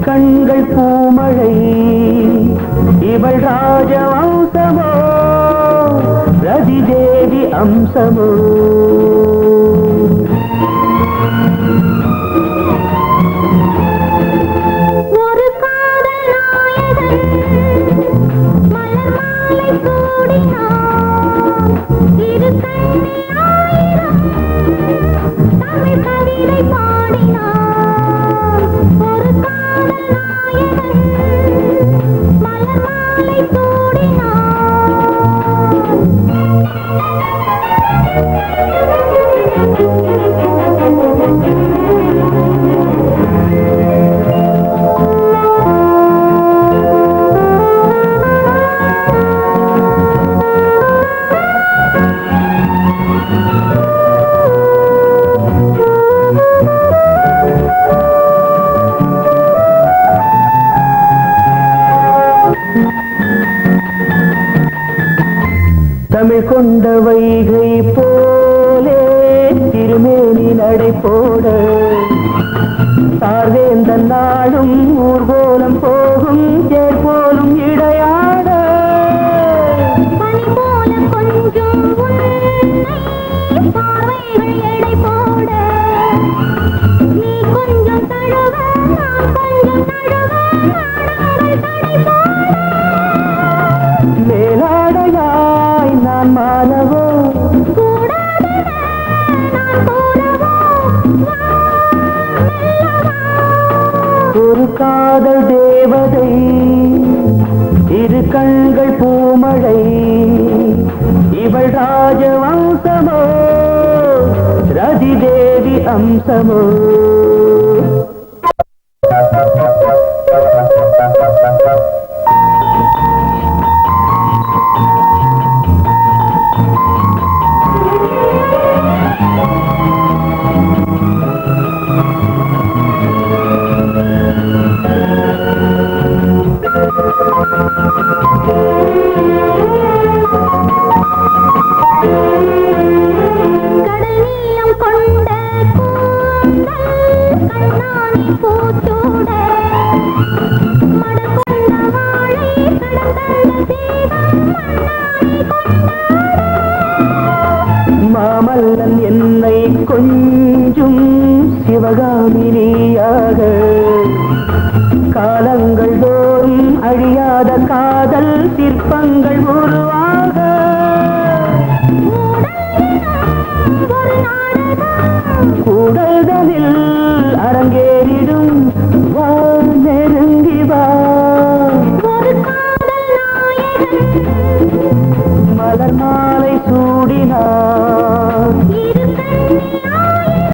கண்கள் பூமழை இவள் ராஜவம்சமோ ரதி தேவி அம்சமோ ஒரு காதல் நாயகன் மலர் மாலை சூடினான் இரு கண்ணில் ஆயிரம் தமிழ் கவிதை பாடினான் ஒரு காதல் நாயகன் மலர் மாலை சூடினான் தமிழ் கொண்ட வைகை போலே திருமேனி நடை போட சார்வேந்தன் நாடும் ஊர்கோலம் போகும் தேர் போலும் இடையாட பனி போல கொஞ்சம் உன்னை பார்வைகள் எடை போட நீ கொஞ்சம் தழுவ நான் கொஞ்சம் தழுவ நாடங்கள் தடை போட மேலாடையாய் நான் மாறவோ கூடாதன நான் கூடவோ ஒரு காதல் தேவதை இரு கண்கள் பூமழை இவள் ராஜவம்சமோ ரதி தேவி அம்சமோ